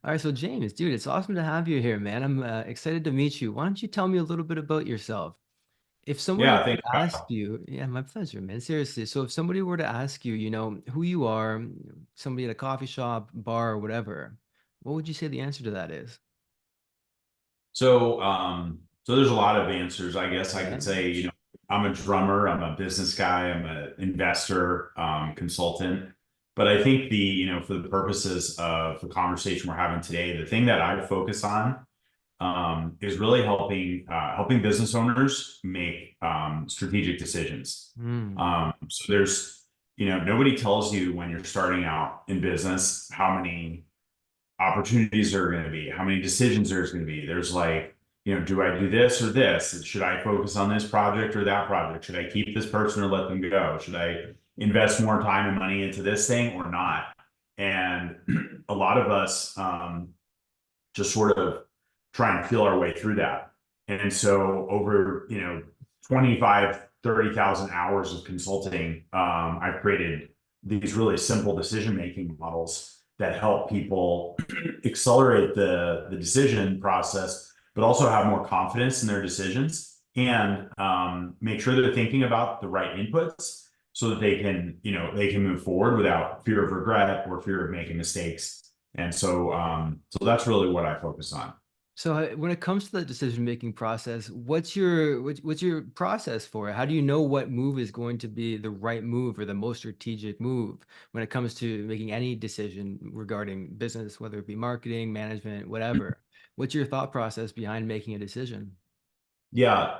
All right, so James, dude, it's awesome to have you here, man. I'm excited to meet you. Why don't you tell me a little bit about yourself? If somebody Yeah, were thanks, to ask Kyle. you, yeah, my pleasure, man. Seriously. So if somebody were to ask you, who you are, somebody at a coffee shop, bar, or whatever, what would you say the answer to that is? So there's a lot of answers. I guess I Yeah. could say, I'm a drummer, I'm a business guy, I'm an investor, consultant. But I think for the purposes of the conversation we're having today, the thing that I focus on, is really helping business owners make strategic decisions. Hmm. So nobody tells you when you're starting out in business how many opportunities there are going to be, how many decisions there's going to be. There's like, do I do this or this? Should I focus on this project or that project? Should I keep this person or let them go? Should I invest more time and money into this thing or not? And a lot of us just sort of try and feel our way through that. And so over, 25, 30,000 hours of consulting, I've created these really simple decision-making models that help people accelerate the decision process, but also have more confidence in their decisions and make sure they're thinking about the right inputs so that they can move forward without fear of regret or fear of making mistakes. And so that's really what I focus on. So when it comes to the decision-making process, what's your process for it? How do you know what move is going to be the right move or the most strategic move when it comes to making any decision regarding business, whether it be marketing, management, whatever? What's your thought process behind making a decision? Yeah.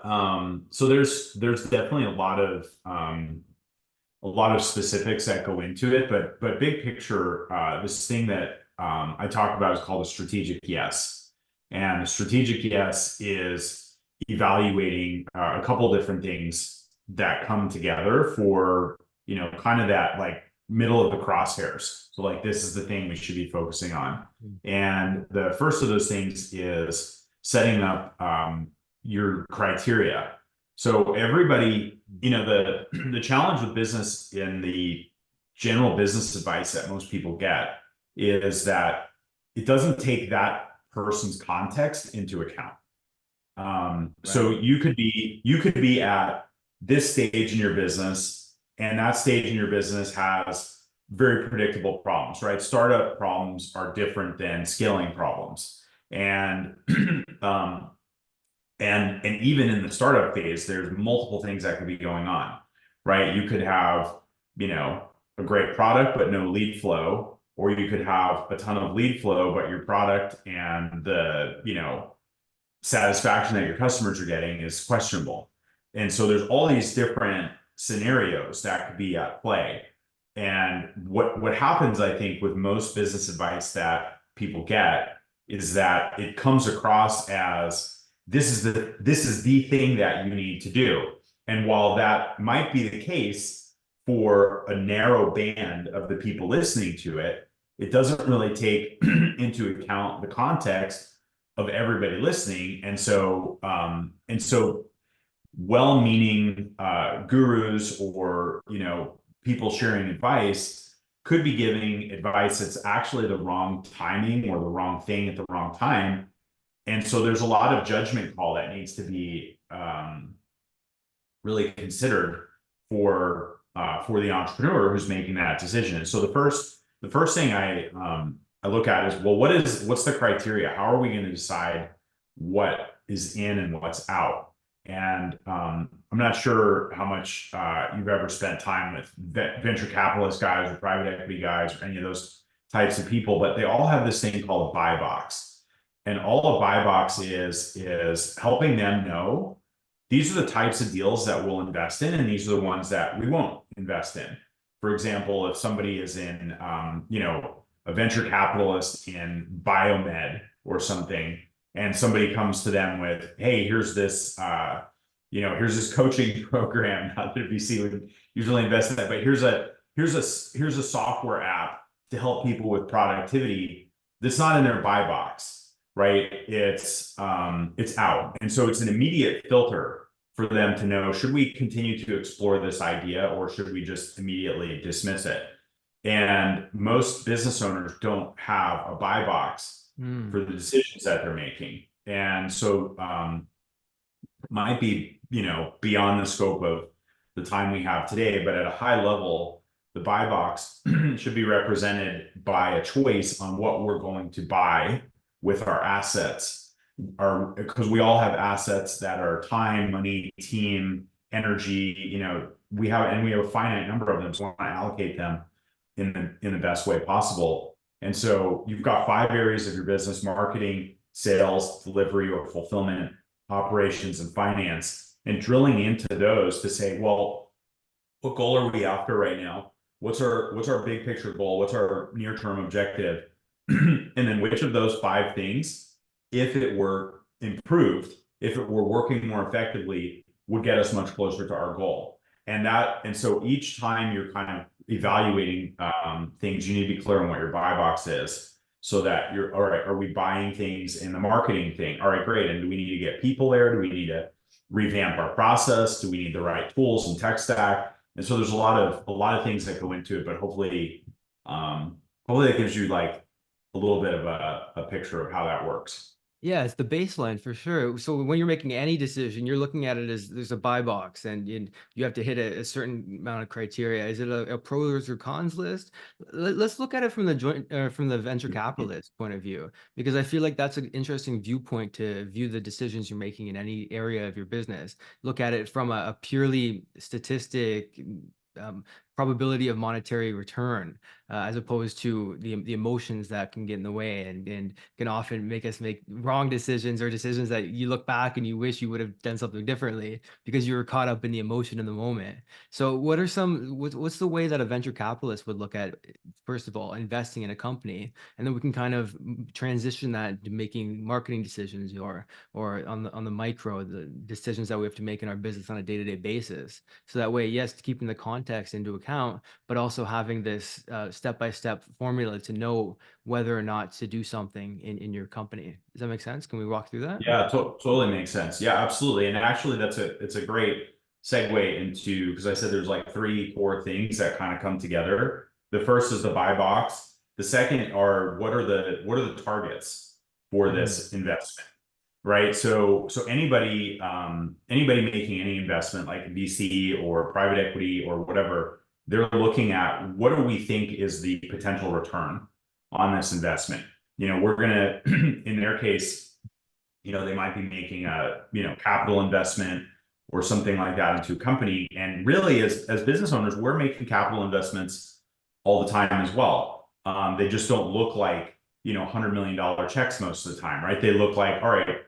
So there's definitely a lot of specifics that go into it, but big picture, this thing that I talk about is called a strategic yes. And a strategic yes is evaluating a couple different things that come together for, kind of that like middle of the crosshairs. So like this is the thing we should be focusing on. Mm. And the first of those things is setting up your criteria. So everybody, the challenge with business in the general business advice that most people get is that it doesn't take that person's context into account. So Right. you could be at this stage in your business, and that stage in your business has very predictable problems, right? Startup problems are different than scaling problems, and um, and even in the startup phase, there's multiple things that could be going on, right? You could have, a great product but no lead flow, or you could have a ton of lead flow, but your product and the, satisfaction that your customers are getting is questionable. And so there's all these different scenarios that could be at play. And what happens, I think, with most business advice that people get is that it comes across as this is the thing that you need to do. And while that might be the case for a narrow band of the people listening to it, it doesn't really take into account the context of everybody listening. And so well-meaning gurus or people sharing advice could be giving advice that's actually the wrong timing or the wrong thing at the wrong time. And so there's a lot of judgment call that needs to be really considered for the entrepreneur who's making that decision. And so the first thing I look at is, well, what's the criteria? How are we going to decide what is in and what's out? And I'm not sure how much you've ever spent time with venture capitalist guys or private equity guys or any of those types of people, but they all have this thing called a buy box. And all a buy box is helping them know these are the types of deals that we'll invest in, and these are the ones that we won't invest in. For example, if somebody is in, a venture capitalist in biomed or something, and somebody comes to them with, "Hey, here's this coaching program." Not that VC would usually invest in that, but here's a software app to help people with productivity. That's not in their buy box, right? It's out, and so it's an immediate filter for them to know, should we continue to explore this idea or should we just immediately dismiss it? And most business owners don't have a buy box Mm. for the decisions that they're making. And so might be, beyond the scope of the time we have today, but at a high level, the buy box should be represented by a choice on what we're going to buy with our assets. Because we all have assets that are time, money, team, energy, we have a finite number of them, so we want to allocate them in the best way possible. And so you've got 5 areas of your business: marketing, sales, delivery or fulfillment, operations, and finance, and drilling into those to say, well, what goal are we after right now? What's our big picture goal? What's our near-term objective? And then which of those 5 things, if it were improved, if it were working more effectively, would get us much closer to our goal. And so each time you're kind of evaluating things, you need to be clear on what your buy box is, so that you're all right. Are we buying things in the marketing thing? All right, great. And do we need to get people there? Do we need to revamp our process? Do we need the right tools and tech stack? And so there's a lot of things that go into it, but hopefully it gives you like a little bit of a picture of how that works. Yeah, it's the baseline for sure. So when you're making any decision, you're looking at it as there's a buy box, and you have to hit a certain amount of criteria. Is it a pros or cons list? Let's look at it from the from the venture capitalist point of view, because I feel like that's an interesting viewpoint to view the decisions you're making in any area of your business. Look at it from a purely statistic. Um, Probability of monetary return, as opposed to the emotions that can get in the way, and can often make us make wrong decisions, or decisions that you look back and you wish you would have done something differently because you were caught up in the emotion in the moment. So what are what's the way that a venture capitalist would look at, first of all, investing in a company, and then we can kind of transition that to making marketing decisions, or on the micro, the decisions that we have to make in our business on a day-to-day basis. So that way, yes, keeping the context into account, but also having this step-by-step formula to know whether or not to do something in your company. Does that make sense? Can we walk through that? Yeah, totally makes sense. Yeah, absolutely. And actually, it's a great segue into, because I said there's like 3 core things that kind of come together. The first is the buy box. The second are what are the targets for Mhm. this investment, right? So anybody making any investment like VC or private equity or whatever, they're looking at what do we think is the potential return on this investment. We're gonna in their case, they might be making a, capital investment or something like that into a company. And really, as business owners, we're making capital investments all the time as well. They just don't look like, $100 million checks most of the time, right? They look like, all right,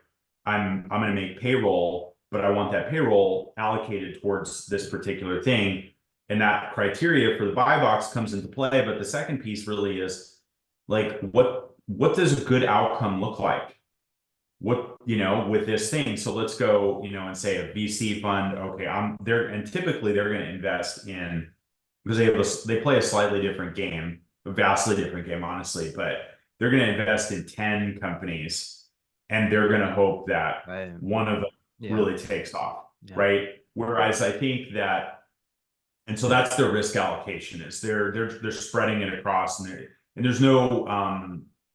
I'm going to make payroll, but I want that payroll allocated towards this particular thing. And that criteria for the buy box comes into play. But the second piece really is like, what does a good outcome look like? With this thing. So let's go, and say a VC fund. Okay, I'm there, and typically they're going to invest in, because they play a slightly different game, a vastly different game, honestly, but they're going to invest in 10 companies, and they're going to hope that Right. one of them Yeah. really takes off, Yeah. right? Whereas I think that, and so that's their risk allocation, is they're spreading it across, and there's no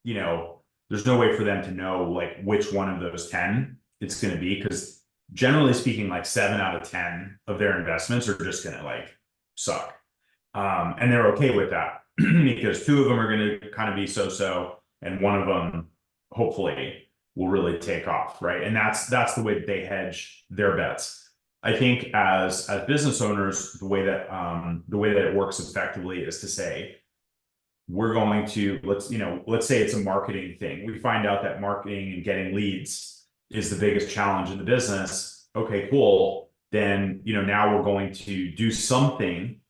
you know there's no way for them to know like which one of those 10 it's going to be, because generally speaking, like 7 out of 10 of their investments are just going to like suck. And they're okay with that because 2 of them are going to kind of be so, and one of them hopefully will really take off, right? And that's the way that they hedge their bets. I think as business owners, the way that it works effectively is to say, we're going to, let's say it's a marketing thing. We find out that marketing and getting leads is the biggest challenge in the business. Okay, cool. Then, now we're going to do something,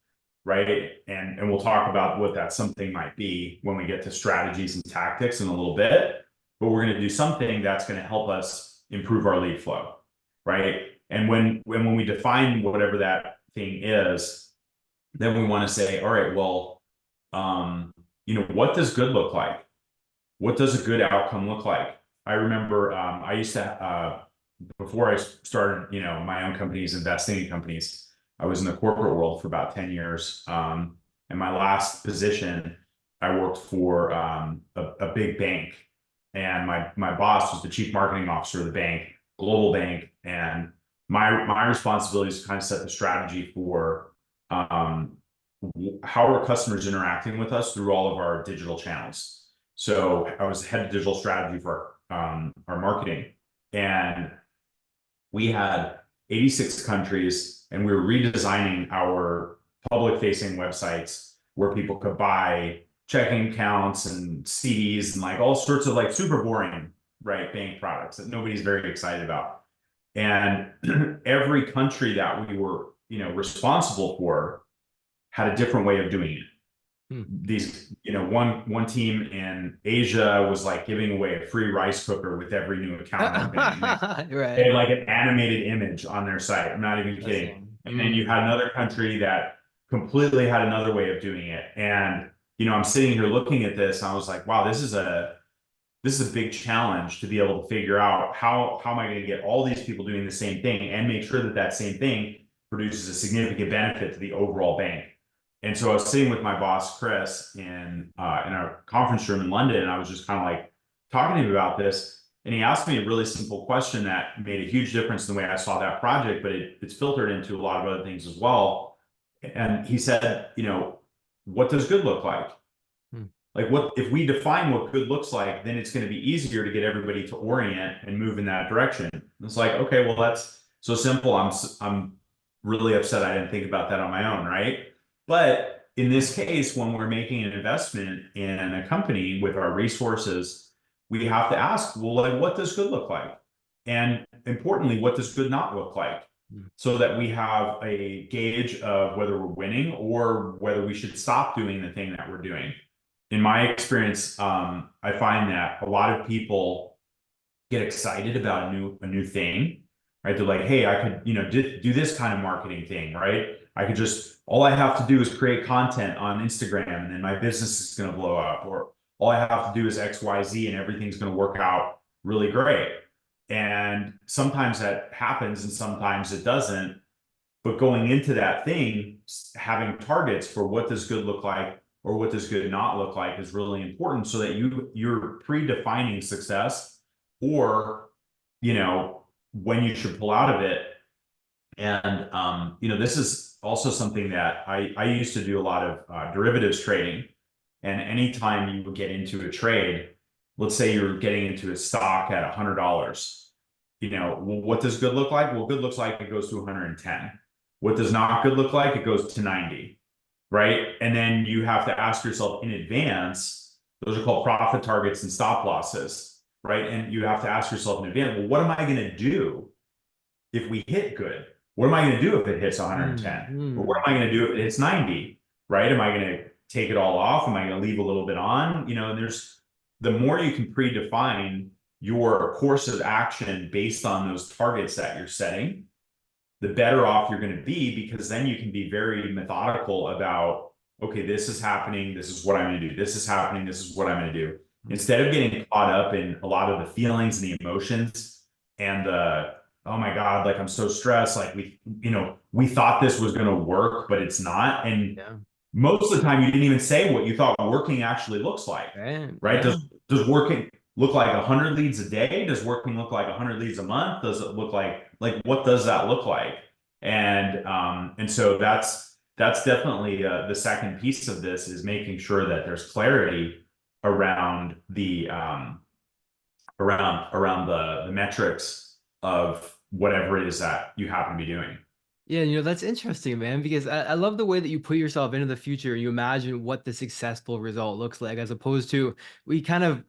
right? And we'll talk about what that something might be when we get to strategies and tactics in a little bit. But we're going to do something that's going to help us improve our lead flow, right? And when we define whatever that thing is, then we want to say, all right, well, what does good look like? What does a good outcome look like? I remember I used to before I started, my own companies, investing in companies, I was in the corporate world for about 10 years. And my last position, I worked for a big bank. and my boss was the chief marketing officer of the bank, global bank, and my responsibility is to kind of set the strategy for um, how are customers interacting with us through all of our digital channels. So I was head of digital strategy for our marketing, and we had 86 countries, and we were redesigning our public facing websites where people could buy checking accounts and CDs and like all sorts of like super boring, right, bank products that nobody's very excited about. And every country that we were, responsible for had a different way of doing it. Hmm. These, one team in Asia was like giving away a free rice cooker with every new account opening. They Right. had like an animated image on their site. I'm not even kidding. Interesting. And then you had another country that completely had another way of doing it. And, I'm sitting here looking at this, and I was like, wow, this is a big challenge to be able to figure out how am I going to get all these people doing the same thing and make sure that that same thing produces a significant benefit to the overall bank. And so I was sitting with my boss Chris in our conference room in London, and I was just kind of like talking to him about this. And he asked me a really simple question that made a huge difference in the way I saw that project, but it's filtered into a lot of other things as well. And he said, what does good look like? Hmm. Like, what if we define what good looks like, then it's going to be easier to get everybody to orient and move in that direction. It's like, okay, well, that's so simple. I'm really upset I didn't think about that on my own, right? But in this case, when we're making an investment in a company with our resources, we have to ask, well, like, what does good look like? And importantly, what does good not look like? Hmm. So that we have a gauge of whether we're winning or whether we should stop doing the thing that we're doing. In my experience, I find that a lot of people get excited about a new thing, right? They're like, hey, I could, do this kind of marketing thing, right? I could just, all I have to do is create content on Instagram and then my business is going to blow up, or all I have to do is XYZ and everything's going to work out really great. And sometimes that happens and sometimes it doesn't. But going into that thing, having targets for what does good look like or what does good not look like is really important, so that you're predefining success, or when you should pull out of it. And this is also something that I used to do a lot of derivatives trading. And anytime you would get into a trade, let's say you're getting into a stock at $100, well, what does good look like? Well, good looks like it goes to 110. What does not good look like? It goes to 90, right? And then you have to ask yourself in advance, those are called profit targets and stop losses, right? And you have to ask yourself in advance, well, what am I going to do if we hit good? What am I going to do if it hits 110? Or what am I going to do if it hits 90, right? Am I going to take it all off? Am I going to leave a little bit on? And there's, the more you can predefine your course of action based on those targets that you're setting, the better off you're going to be, because then you can be very methodical about, okay, this is happening, this is what I'm going to do, this is happening, this is what I'm going to do. Instead of getting caught up in a lot of the feelings and the emotions and the, oh my God, like I'm so stressed, like we thought this was going to work, but it's not. And Yeah. most of the time you didn't even say what you thought working actually looks like, Right. right? Yeah. Does working look like 100 leads a day? Does working look like 100 leads a month? Does it look like what does that look like? And so that's definitely the second piece of this, is making sure that there's clarity around the around the metrics of whatever it is that you happen to be doing. Yeah, that's interesting, man, because I love the way that you put yourself into the future. You imagine what the successful result looks like, as opposed to it's kind of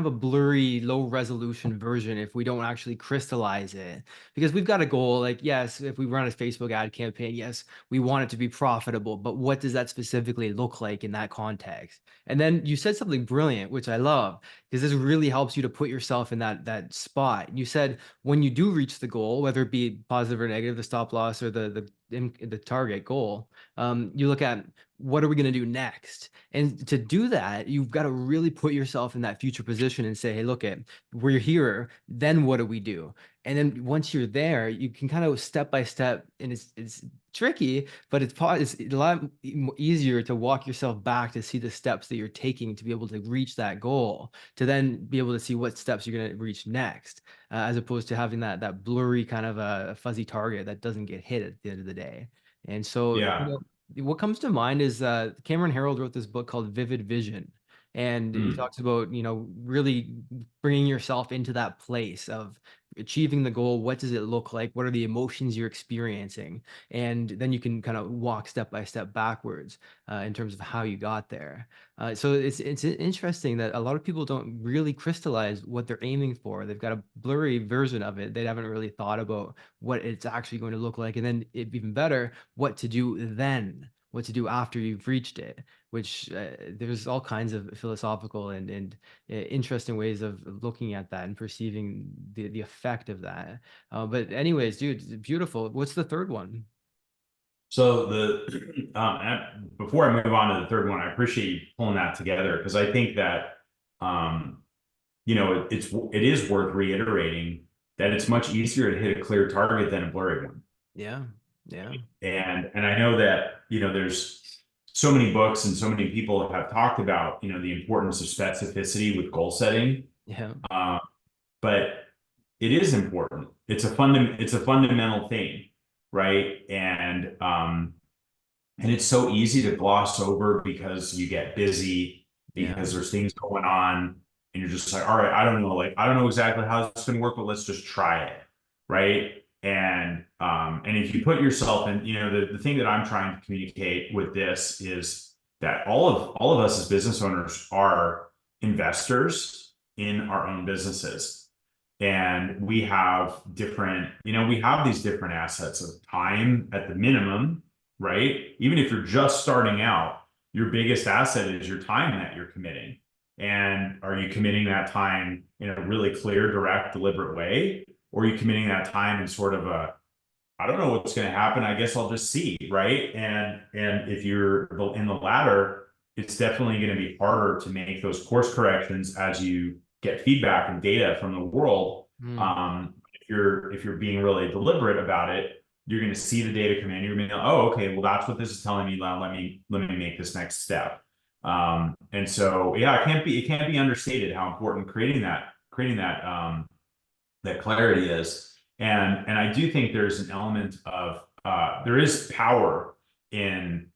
a blurry, low resolution version if we don't actually crystallize it. Because we've got a goal, like, yes, if we run a Facebook ad campaign, yes, we want it to be profitable, but what does that specifically look like in that context? And then you said something brilliant, which I love, because this really helps you to put yourself in that spot. You said when you do reach the goal, whether it be positive or negative, the stop loss or the target goal, you look at what are we going to do next? And to do that, you've got to really put yourself in that future position and say, hey, look at we're here. Then what do we do? And then once you're there, you can kind of step by step, and it's tricky, but it's a lot easier to walk yourself back to see the steps that you're taking to be able to reach that goal, to then be able to see what steps you're going to reach next, as opposed to having that blurry kind of a fuzzy target that doesn't get hit at the end of the day. And so, Yeah. what comes to mind is Cameron Harold wrote this book called Vivid Vision. And he Mm. talks about, really bringing yourself into that place of achieving the goal. What does it look like? What are the emotions you're experiencing? And then you can kind of walk step by step backwards in terms of how you got there. So it's interesting that a lot of people don't really crystallize what they're aiming for. They've got a blurry version of it. They haven't really thought about what it's actually going to look like, and then even better, what to do then, what to do after you've reached it. Which there's all kinds of philosophical and interesting ways of looking at that and perceiving the effect of that. But anyways, dude, it's beautiful. What's the third one? So before I move on to the third one, I appreciate you pulling that together because I think that um, it is worth reiterating that it's much easier to hit a clear target than a blurry one. Yeah, yeah, And I know that there's so many books and so many people have talked about the importance of specificity with goal setting. yeah, Uh, but it is important. It's a fundamental thing, right? And it's so easy to gloss over because you get busy, yeah. because there's things going on, and you're just like, all right, I don't know, like I don't know exactly how this is going to work, but let's just try it, right? And if you put yourself in, the thing that I'm trying to communicate with this is that all of us as business owners are investors in our own businesses. And we have these different assets of time at the minimum, right? Even if you're just starting out, your biggest asset is your time that you're committing. And are you committing that time in a really clear, direct, deliberate way? Or are you committing that time in sort of I don't know what's going to happen. I guess I'll just see, right? And if you're in the latter, it's definitely going to be harder to make those course corrections as you get feedback and data from the world. Mm, If you're being really deliberate about it, you're going to see the data come in. You're going to be, oh, okay, well, that's what this is telling me. Now let me make this next step. And so, yeah, it can't be understated how important creating that clarity is. And I do think there's an element of there is power in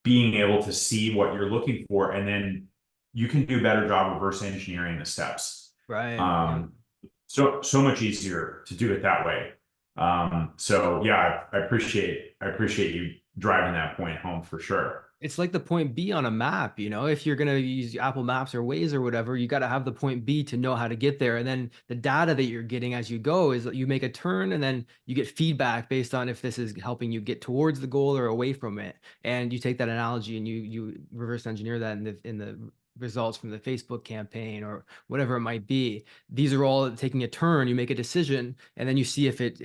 being able to see what you're looking for, and then you can do a better job of reverse engineering the steps. right. Yeah. Um, so much easier to do it that way. So yeah, I appreciate you driving that point home for sure. It's like the point B on a map, if you're gonna use Apple Maps or Waze or whatever, you gotta have the point B to know how to get there. And then the data that you're getting as you go is that you make a turn and then you get feedback based on if this is helping you get towards the goal or away from it. And you take that analogy and you reverse engineer that in the results from the Facebook campaign or whatever it might be. These are all taking a turn. You make a decision, and then you see if it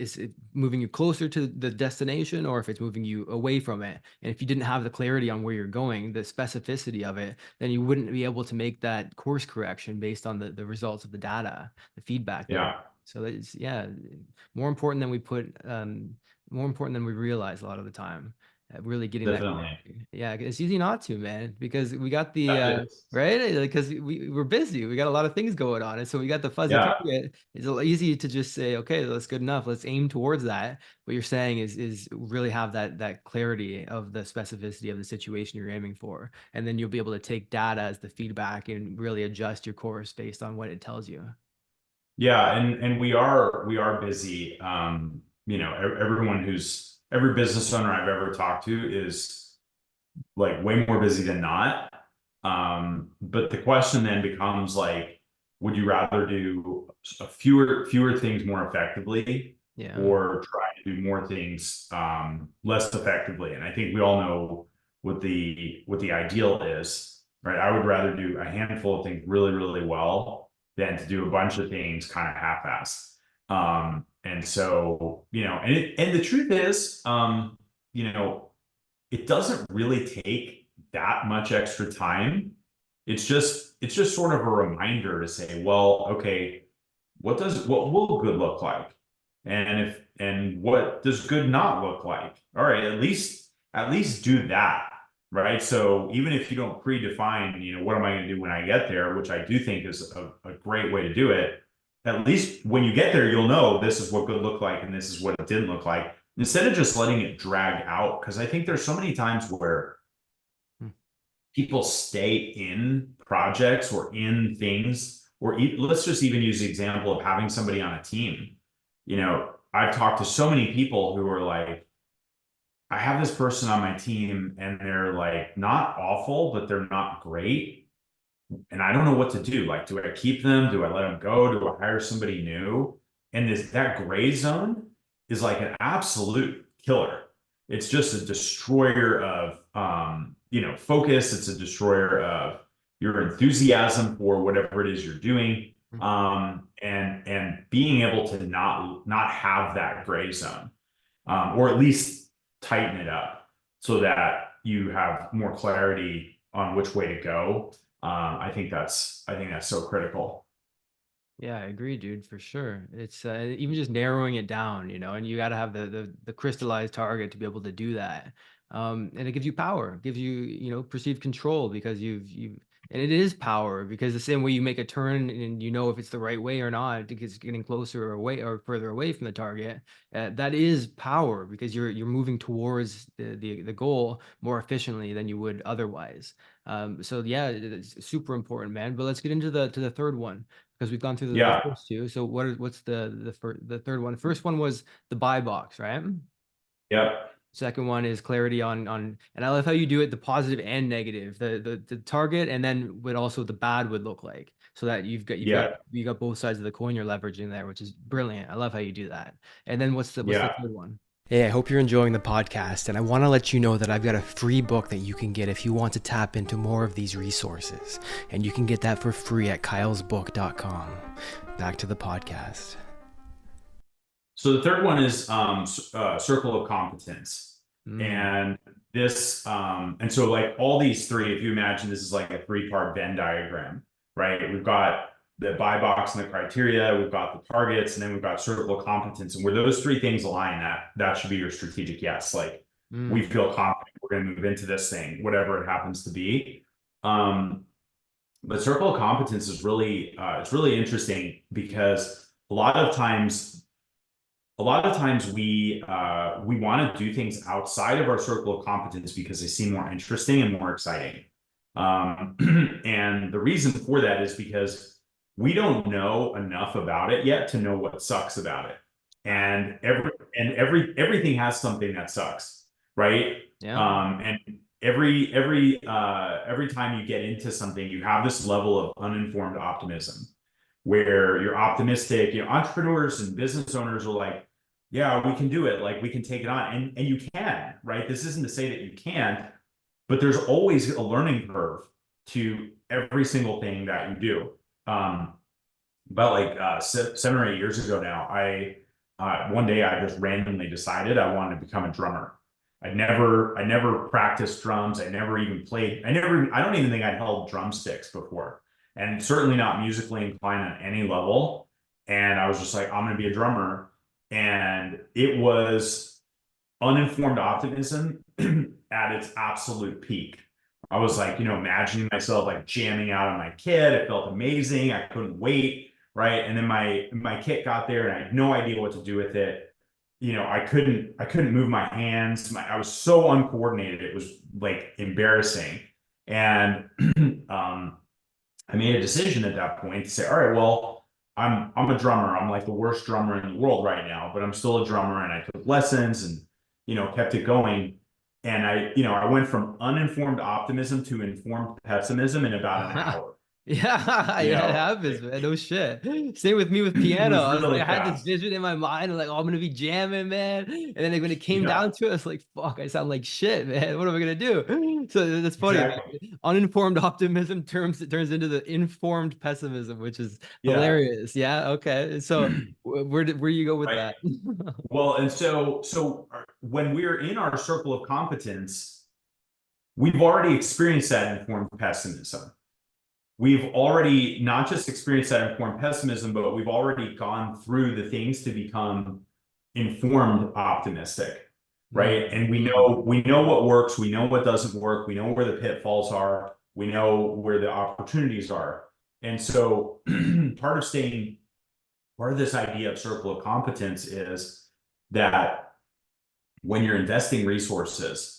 moving you closer to the destination or if it's moving you away from it. And if you didn't have the clarity on where you're going, the specificity of it, then you wouldn't be able to make that course correction based on the results of the data, the feedback there. Yeah, So it's, yeah, more important than we more important than we realize a lot of the time. Really getting that definitely. clarity. Yeah, it's easy not to, man, because we got the That is. right, because we're busy. We got a lot of things going on, and so we got the fuzzy Yeah. target. It's easy to just say, okay, that's good enough. Let's aim towards that. What you're saying is really have that clarity of the specificity of the situation you're aiming for, and then you'll be able to take data as the feedback and really adjust your course based on what it tells you. Yeah, and we are busy. Every business owner I've ever talked to is like way more busy than not. But the question then becomes like, would you rather do fewer things more effectively, Yeah. or try to do more things less effectively? And I think we all know what the ideal is, right? I would rather do a handful of things really, really well than to do a bunch of things kind of half-assed. And so, and the truth is, you know, it doesn't really take that much extra time. It's just sort of a reminder to say, well, okay, what will good look like? And what does good not look like? All right, at least do that, right? So even if you don't predefine, what am I going to do when I get there, which I do think is a great way to do it. At least when you get there, you'll know this is what good looked like and this is what it didn't look like. Instead of just letting it drag out, because I think there's so many times where Mm. people stay in projects or in things, or let's just even use the example of having somebody on a team. I've talked to so many people who are like, I have this person on my team and they're like not awful, but they're not great. And I don't know what to do. Like, do I keep them? Do I let them go? Do I hire somebody new? And that gray zone is like an absolute killer. It's just a destroyer of focus. It's a destroyer of your enthusiasm for whatever it is you're doing. And being able to not have that gray zone, or at least tighten it up so that you have more clarity on which way to go. I think that's so critical. Yeah, I agree, dude, for sure. It's even just narrowing it down, and you got to have the crystallized target to be able to do that. And it gives you power, gives you, perceived control because and it is power because the same way you make a turn and you know if it's the right way or not, because it's getting closer or away or further away from the target, that is power because you're moving towards the goal more efficiently than you would otherwise. So yeah, it's super important, man. But let's get into the third one because we've gone through the Yeah. first two. So what's the third one? The first one was the buy box, right? Yep. Second one is clarity and I love how you do it, the positive and negative, the target, and then what also the bad would look like, so that Yeah. you got both sides of the coin you're leveraging there, which is brilliant. I love how you do that. And then what's the Yeah. third one? Hey, I hope you're enjoying the podcast, and I want to let you know that I've got a free book that you can get if you want to tap into more of these resources, and you can get that for free at kylesbook.com. Back to the podcast. So the third one is circle of competence. Mm, And and so like all these three, if you imagine this is like a three-part Venn diagram, right? We've got the buy box and the criteria, we've got the targets, and then we've got circle of competence. And where those three things align, that should be your strategic yes. Like, we mm, feel confident we're going to move into this thing, whatever it happens to be. Um, but circle of competence is really it's really interesting because a lot of times we want to do things outside of our circle of competence because they seem more interesting and more exciting. And the reason for that is because we don't know enough about it yet to know what sucks about it. And everything has something that sucks, right? yeah. And every time you get into something, you have this level of uninformed optimism where you're optimistic. Entrepreneurs and business owners are like, yeah, we can do it. Like, we can take it on, and you can, right? This isn't to say that you can't, but there's always a learning curve to every single thing that you do. About like 7 or 8 years ago now, I one day I just randomly decided I wanted to become a drummer. I never practiced drums. I never even played. I don't even think I'd held drumsticks before, and certainly not musically inclined on any level. And I was just like, I'm going to be a drummer. And it was uninformed optimism at its absolute peak. I was like, imagining myself like jamming out on my kit. It felt amazing. I couldn't wait. Right. And then my kit got there and I had no idea what to do with it. I couldn't move my hands. I was so uncoordinated. It was like embarrassing. And I made a decision at that point to say, all right, well, I'm a drummer. I'm like the worst drummer in the world right now, but I'm still a drummer, and I took lessons and kept it going. And I went from uninformed optimism to informed pessimism in about an hour. Yeah, You yeah, it know, happens, man. No shit. Same with me with it piano. was I was like, really I had this fast. vision in my mind. I'm like, oh, I'm gonna be jamming, man. And then like, when it came Yeah, down to it, I was like, fuck, I sound like shit, man. What am I gonna do? So that's funny. exactly. Like, uninformed optimism turns into the informed pessimism, which is Yeah. hilarious. Yeah. Okay. So where you go with Right. that? Well, and when we're in our circle of competence, we've already experienced that informed pessimism. We've already not just experienced that informed pessimism, but we've already gone through the things to become informed optimistic, right? Mm, And mm, we know what works, we know what doesn't work, we know where the pitfalls are, we know where the opportunities are. And so part of staying part of this idea of circle of competence is that when you're investing resources,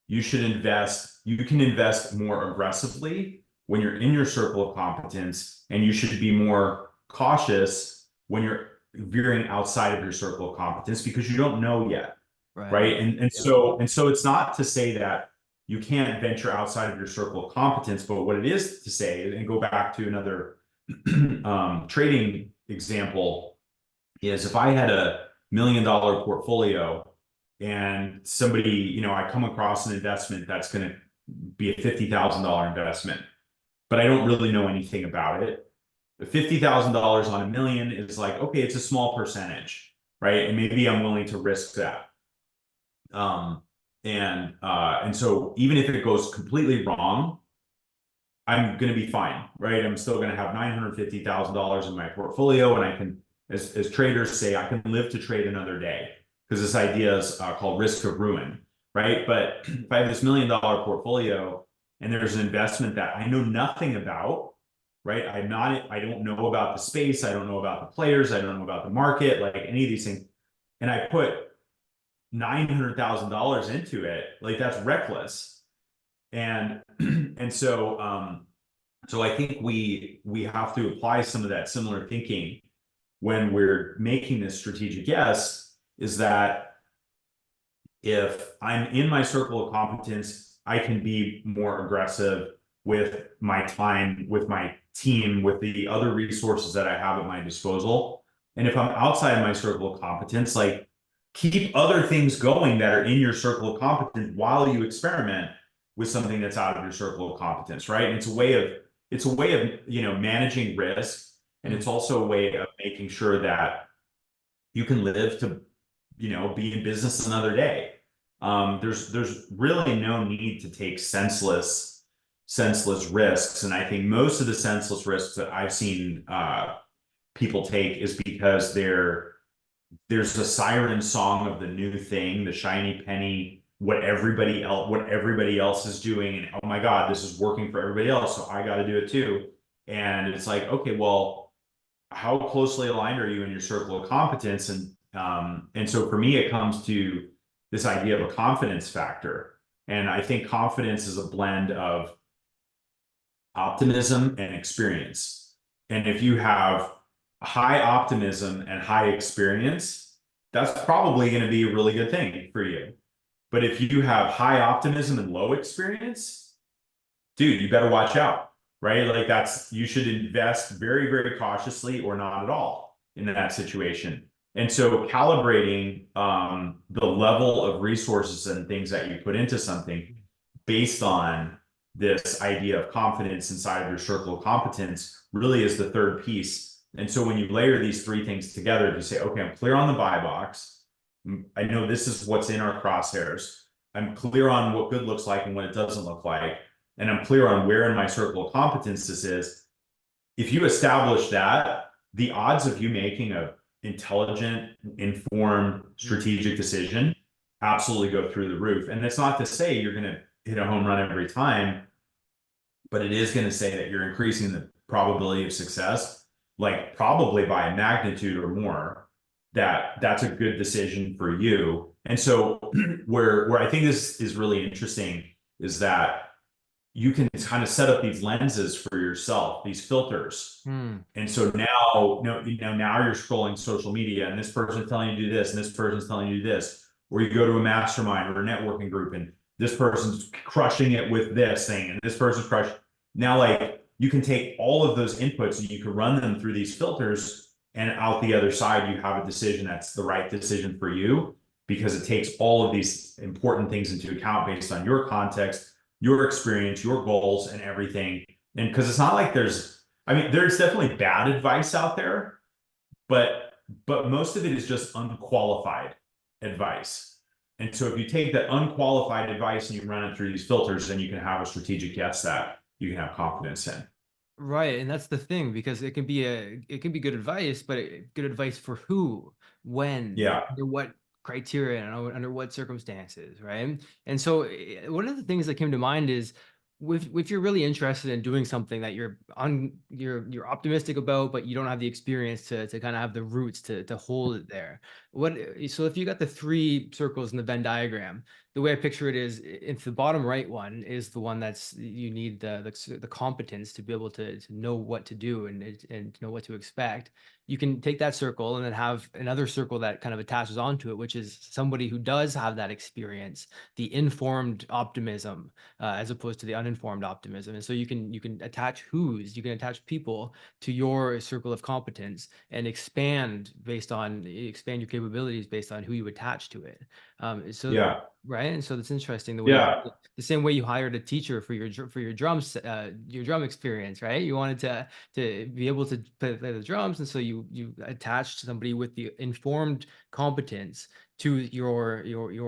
you can invest more aggressively when you're in your circle of competence, and you should be more cautious when you're veering outside of your circle of competence because you don't know yet, right. right? And so it's not to say that you can't venture outside of your circle of competence, but what it is to say, and go back to another trading example, is if I had $1 million portfolio and somebody, I come across an investment that's going to be a $50,000 investment, but I don't really know anything about it. The $50,000 on a million is like, okay, it's a small percentage, right? And maybe I'm willing to risk that. Um, and so even if it goes completely wrong, I'm going to be fine, right? I'm still going to have $950,000 in my portfolio, and I can, as traders say, I can live to trade another day because this idea is called risk of ruin, right? But if I have this $1 million portfolio and there's an investment that I know nothing about, right? I don't know about the space, I don't know about the players, I don't know about the market, like any of these things, and I put $900,000 into it, like that's reckless. And so I think we have to apply some of that similar thinking when we're making this strategic guess, is that if I'm in my circle of competence, I can be more aggressive with my time, with my team, with the other resources that I have at my disposal. And if I'm outside my circle of competence, like keep other things going that are in your circle of competence while you experiment with something that's out of your circle of competence, right? And it's a way of, managing risk. And Mm, it's also a way of making sure that you can live to, be in business another day. There's really no need to take senseless risks. And I think most of the senseless risks that I've seen people take is because there's a siren song of the new thing, the shiny penny, what everybody else is doing, and oh my God, this is working for everybody else, so I got to do it too. And it's like, okay, well, how closely aligned are you in your circle of competence? And so for me, it comes to this idea of a confidence factor. And I think confidence is a blend of optimism and experience. And if you have high optimism and high experience, that's probably going to be a really good thing for you. But if you have high optimism and low experience, dude, you better watch out, right? Like you should invest very, very cautiously or not at all in that situation. And so calibrating the level of resources and things that you put into something based on this idea of confidence inside of your circle of competence really is the third piece. And so when you layer these three things together, you say, okay, I'm clear on the buy box. I know this is what's in our crosshairs. I'm clear on what good looks like and what it doesn't look like. And I'm clear on where in my circle of competence this is. If you establish that, the odds of you making a intelligent, informed, mm. strategic decision absolutely go through the roof. And that's not to say you're going to hit a home run every time, but it is going to say that you're increasing the probability of success, like probably by a magnitude or more, that's a good decision for you. And so where I think this is really interesting is that you can kind of set up these lenses for yourself, these filters. Mm. And so now, now you're scrolling social media and this person's telling you to do this and this person's telling you to do this, or you go to a mastermind or a networking group and this person's crushing it with this thing and this person's crushing. Now, like you can take all of those inputs and you can run them through these filters, and out the other side, you have a decision that's the right decision for you, because it takes all of these important things into account based on your context, your experience, your goals, and everything. And because it's not like I mean, there's definitely bad advice out there, but most of it is just unqualified advice. And so if you take that unqualified advice and you run it through these filters, then you can have a strategic yes that you can have confidence in. Right, and that's the thing because it can be good advice, but good advice for who, when, Yeah. under what criteria, and under what circumstances, right? And so one of the things that came to mind is if you're really interested in doing something that you're optimistic about, but you don't have the experience to kind of have the roots to hold it there. So if you got the three circles in the Venn diagram, the way I picture it is, if the bottom right one is the one that's you need the competence to be able to know what to do and know what to expect. You can take that circle and then have another circle that kind of attaches onto it, which is somebody who does have that experience, the informed optimism, as opposed to the uninformed optimism. And so you can attach people to your circle of competence and expand your capabilities based on who you attach to it. So Yeah. Right, and so that's interesting the way you Yeah. the same way you hired a teacher for your drums, your drum experience, right? You wanted to be able to play the drums, and so you attached somebody with the informed competence to your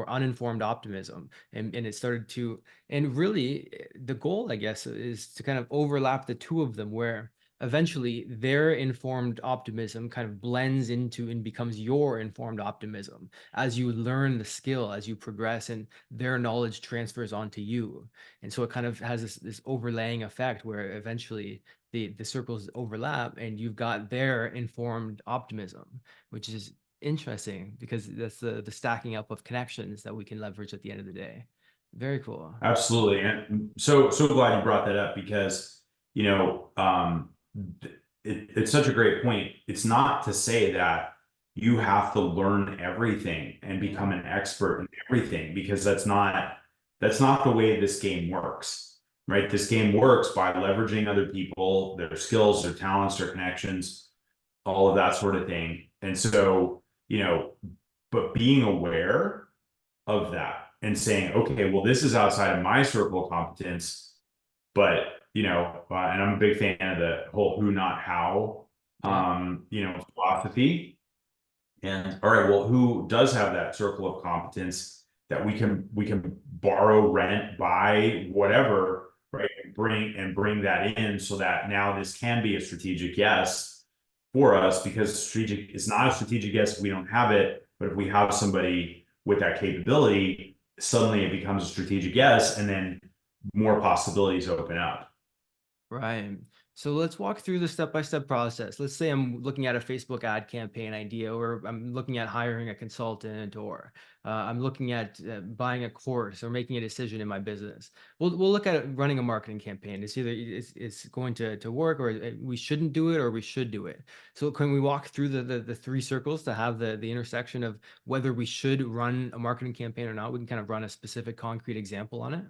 uninformed optimism, and it started to and really the goal, I guess, is to kind of overlap the two of them, where eventually their informed optimism kind of blends into and becomes your informed optimism as you learn the skill, as you progress, and their knowledge transfers onto you. And so it kind of has this overlaying effect where eventually the circles overlap and you've got their informed optimism, which is interesting because that's the stacking up of connections that we can leverage at the end of the day. Very cool. Absolutely. And so glad you brought that up, because, you know, it's such a great point. It's not to say that you have to learn everything and become an expert in everything, because that's not the way this game works, right? This game works by leveraging other people, their skills, their talents, their connections, all of that sort of thing. And so, but being aware of that and saying, okay, well, this is outside of my circle of competence, but and I'm a big fan of the whole who, not how, Yeah. philosophy. And all right, well, who does have that circle of competence that we can borrow, rent, buy, whatever, right? And bring that in, so that now this can be a strategic yes for us, because strategic is not a strategic yes if we don't have it, but if we have somebody with that capability, suddenly it becomes a strategic yes, and then more possibilities open up. Right. So let's walk through the step-by-step process. Let's say I'm looking at a Facebook ad campaign idea, or I'm looking at hiring a consultant, or I'm looking at buying a course or making a decision in my business. We'll look at running a marketing campaign. It's going to work, or we shouldn't do it, or we should do it. So can we walk through the three circles to have the intersection of whether we should run a marketing campaign or not? We can kind of run a specific concrete example on it.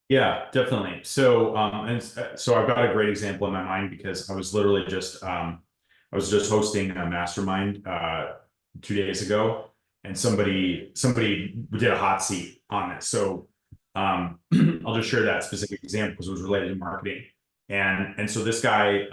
Yeah, definitely. So I've got a great example in my mind, because I was literally just I was just hosting a mastermind 2 days ago, and somebody did a hot seat on this. So I'll just share that specific example because it was related to marketing. And so this guy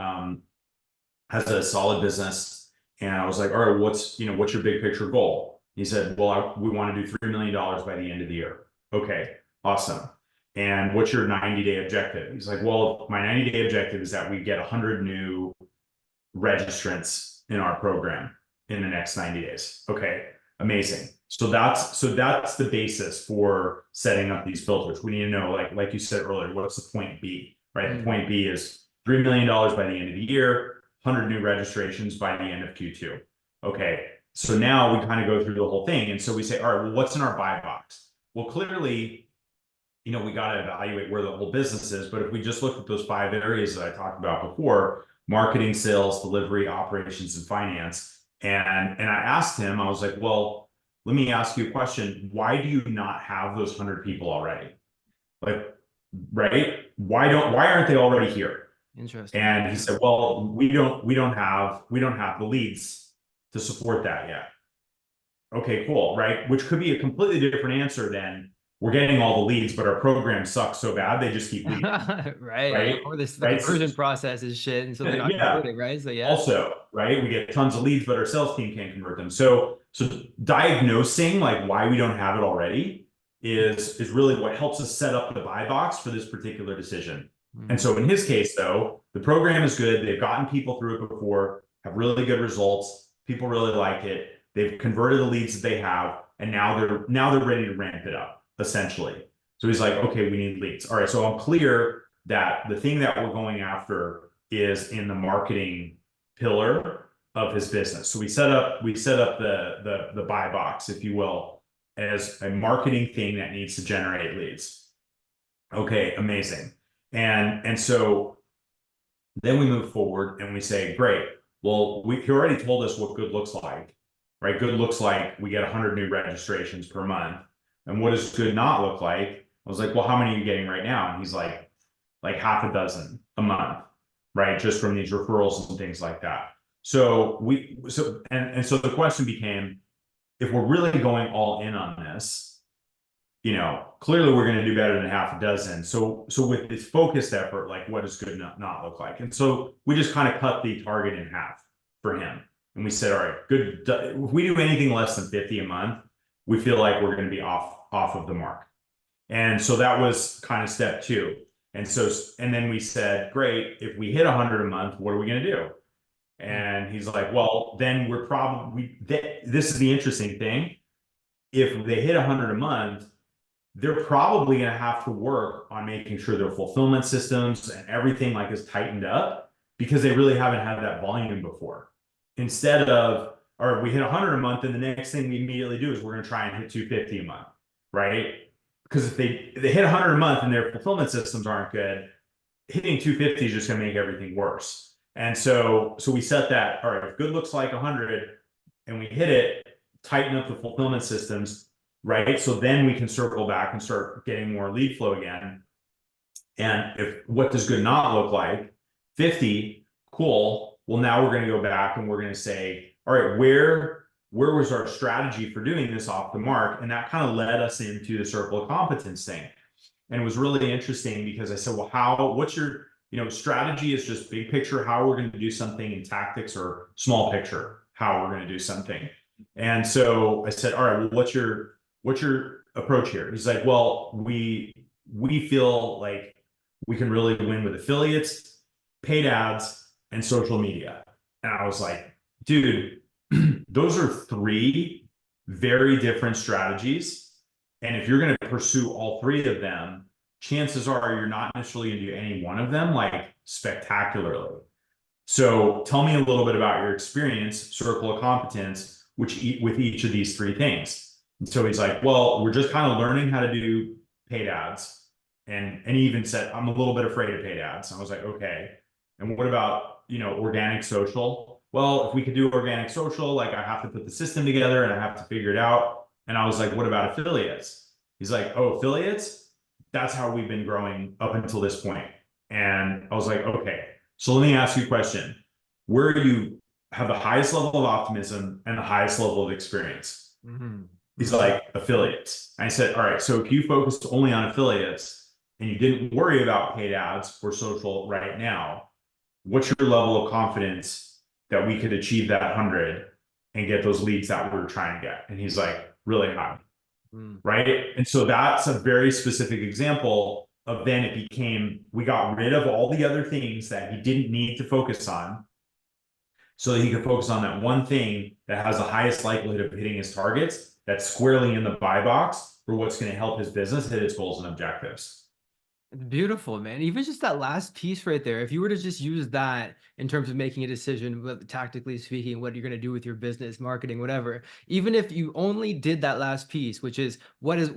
has a solid business, and I was like, all right, what's your big picture goal? He said, well, we want to do $3 million by the end of the year. Okay, awesome. And what's your 90-day objective? He's like, well, my 90-day objective is that we get 100 new registrants in our program in the next 90 days. Okay, amazing. So that's the basis for setting up these filters. We need to know, like you said earlier, what's the point B, right? The Mm, point B is $3 million by the end of the year, 100 new registrations by the end of Q2. Okay, so now we kind of go through the whole thing. And so we say, all right, well, what's in our buy box? Well, clearly, we got to evaluate where the whole business is. But if we just look at those 5 areas that I talked about before: marketing, sales, delivery, operations, and finance. And I asked him, I was like, well, let me ask you a question. Why do you not have those 100 people already? Like, right? Why aren't they already here? Interesting. And he said, well, we don't have the leads to support that yet. Okay, cool, right? Which could be a completely different answer than we're getting all the leads, but our program sucks so bad they just keep leaving, Right. right? Or this, the Right. So, conversion process is shit, and so they're not yeah. converting, right? So yeah. Also, right, we get tons of leads, but our sales team can't convert them. So diagnosing like why we don't have it already is really what helps us set up the buy box for this particular decision. And Mhm. so in his case, though, the program is good. They've gotten people through it before, have really good results. People really like it. They've converted the leads that they have, and now they're ready to ramp it up, essentially. So he's like, okay, we need leads. All right, so I'm clear that the thing that we're going after is in the marketing pillar of his business. So we set up the buy box, if you will, as a marketing thing that needs to generate leads. Okay, amazing. And so then we move forward and we say, great. Well, he already told us what good looks like, right? Good looks like we get 100 new registrations per month. And what does good not look like? I was like, well, how many are you getting right now? And he's like half a dozen a month, right? Just from these referrals and things like that. So the question became, if we're really going all in on this, clearly we're going to do better than half a dozen. So with this focused effort, like what does good not look like? And so we just kind of cut the target in half for him. And we said, all right, good. If we do anything less than 50 a month, we feel like we're going to be off of the mark. And so that was kind of step two. And then we said, great, if we hit 100 a month, what are we going to do? And he's like, well, then we're probably, this is the interesting thing. If they hit 100 a month, they're probably going to have to work on making sure their fulfillment systems and everything like is tightened up because they really haven't had that volume before. Instead of, all right, we hit 100 a month, and the next thing we immediately do is we're going to try and hit 250 a month, right? Because if they hit 100 a month and their fulfillment systems aren't good, hitting 250 is just going to make everything worse. And so we set that, all right, if good looks like 100 and we hit it, tighten up the fulfillment systems, right? So then we can circle back and start getting more lead flow again. And if what does good not look like? 50, cool. Well, now we're going to go back and we're going to say, all right, where was our strategy for doing this off the mark? And that kind of led us into the circle of competence thing. And it was really interesting because I said, well, what's your, strategy is just big picture, how we're going to do something, in tactics or small picture, how we're going to do something. And so I said, all right, well, what's your approach here? He's like, well, we feel like we can really win with affiliates, paid ads, and social media. And I was like, dude, those are three very different strategies. And if you're going to pursue all three of them, chances are you're not necessarily going to do any one of them like spectacularly. So tell me a little bit about your experience, circle of competence, with each of these three things. And so he's like, well, we're just kind of learning how to do paid ads. And he even said, I'm a little bit afraid of paid ads. And I was like, okay. And what about, organic social? Well, if we could do organic social, like I have to put the system together and I have to figure it out. And I was like, what about affiliates? He's like, oh, affiliates? That's how we've been growing up until this point. And I was like, okay, so let me ask you a question. Where do you have the highest level of optimism and the highest level of experience? Mhm. He's Mhm. like, affiliates. I said, all right, so if you focused only on affiliates and you didn't worry about paid ads or social right now, what's your level of confidence that we could achieve that 100 and get those leads that we were trying to get? And he's like, really high, Mm. right? And so that's a very specific example of, then it became, we got rid of all the other things that he didn't need to focus on so that he could focus on that one thing that has the highest likelihood of hitting his targets, that's squarely in the buy box for what's going to help his business hit its goals and objectives. It's beautiful, man. Even just that last piece right there, if you were to just use that in terms of making a decision, tactically speaking, what you're going to do with your business, marketing, whatever, even if you only did that last piece, which is what's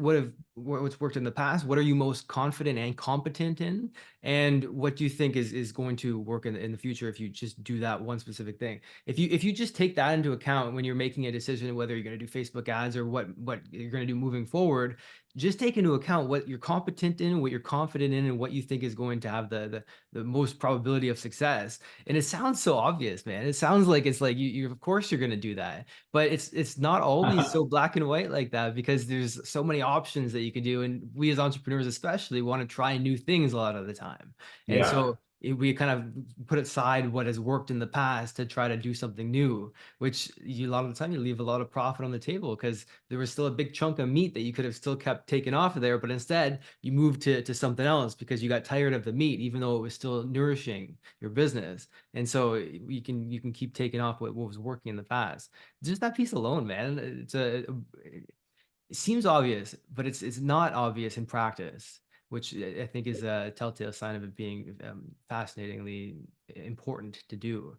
worked in the past, what are you most confident and competent in, and what do you think is going to work in the future if you just do that one specific thing. If you just take that into account when you're making a decision whether you're going to do Facebook ads or what you're going to do moving forward, just take into account what you're competent in, what you're confident in, and what you think is going to have the most probability of success. And it sounds so obvious, man. It sounds like it's like you of course you're gonna do that. But it's not always so black and white like that, because there's so many options that you can do. And we as entrepreneurs especially want to try new things a lot of the time. And Yeah. so we kind of put aside what has worked in the past to try to do something new, which a lot of the time you leave a lot of profit on the table, because there was still a big chunk of meat that you could have still kept taking off of there, but instead you moved to something else because you got tired of the meat, even though it was still nourishing your business. And so you can keep taking off what was working in the past. Just that piece alone, man. It seems obvious, but it's not obvious in practice, which I think is a telltale sign of it being fascinatingly important to do.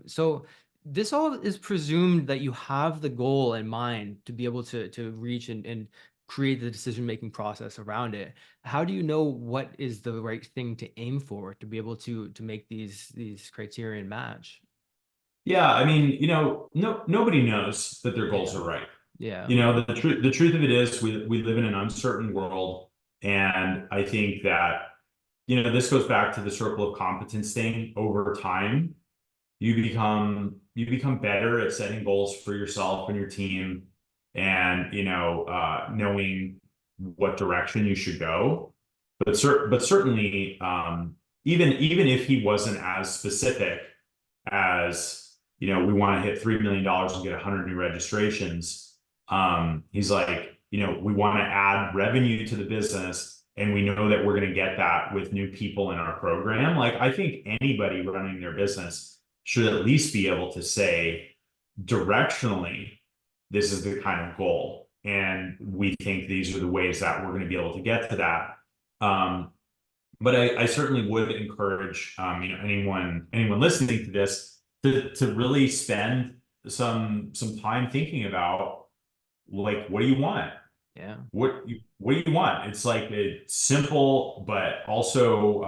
So this all is presumed that you have the goal in mind to be able to reach and create the decision-making process around it. How do you know what is the right thing to aim for to be able to make these criterion match? Yeah, I mean, no, nobody knows that their goals Yeah, are right. yeah, The truth of it is we live in an uncertain world. And I think that, this goes back to the circle of competence thing. Over time, you become better at setting goals for yourself and your team, and knowing what direction you should go. But certainly, even if he wasn't as specific as, we want to hit $3 million and get 100 new registrations. He's like, we want to add revenue to the business, and we know that we're going to get that with new people in our program. Like, I think anybody running their business should at least be able to say directionally, this is the kind of goal, and we think these are the ways that we're going to be able to get to that. But I certainly would encourage, anyone listening to this to really spend some time thinking about, like, what do you want? yeah. What do you want? It's like it's simple, but also,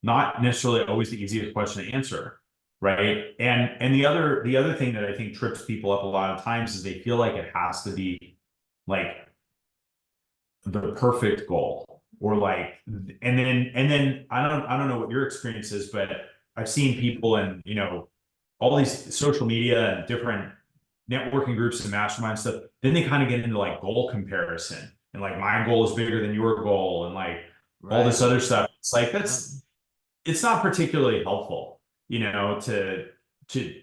not necessarily always the easiest question to answer, right? And the other thing that I think trips people up a lot of times is they feel like it has to be like the perfect goal, or like, and then I don't know what your experience is, but I've seen people and, all these social media and different networking groups and mastermind stuff. Then they kind of get into like goal comparison, and like, my goal is bigger than your goal, and like all this Right. other stuff. It's like, Yeah. it's not particularly helpful, to